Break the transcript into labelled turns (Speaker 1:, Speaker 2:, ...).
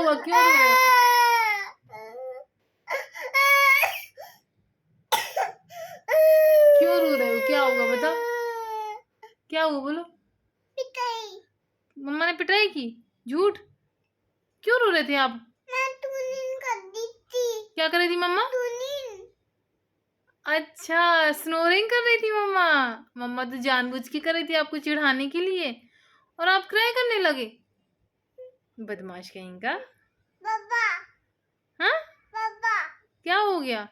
Speaker 1: हुआ, क्यों रो रहे हो? क्यों रो रहे हो, क्या हुआ बताओ, क्या हुआ बोलो।
Speaker 2: पिटाई।
Speaker 1: मम्मा ने पिटाई की? झूठ, क्यों रो रहे थे आप?
Speaker 2: मैं टूनिंग कर दी थी।
Speaker 1: क्या कर रही थी मम्मा?
Speaker 2: टूनिंग।
Speaker 1: अच्छा, स्नोरिंग कर रही थी मम्मा। मम्मा तो जानबूझ के कर रही थी आपको चिढ़ाने के लिए, और आप क्राई करने लगे। बदमाश कहीं का।
Speaker 2: पापा।
Speaker 1: हाँ,
Speaker 2: पापा।
Speaker 1: क्या हो गया?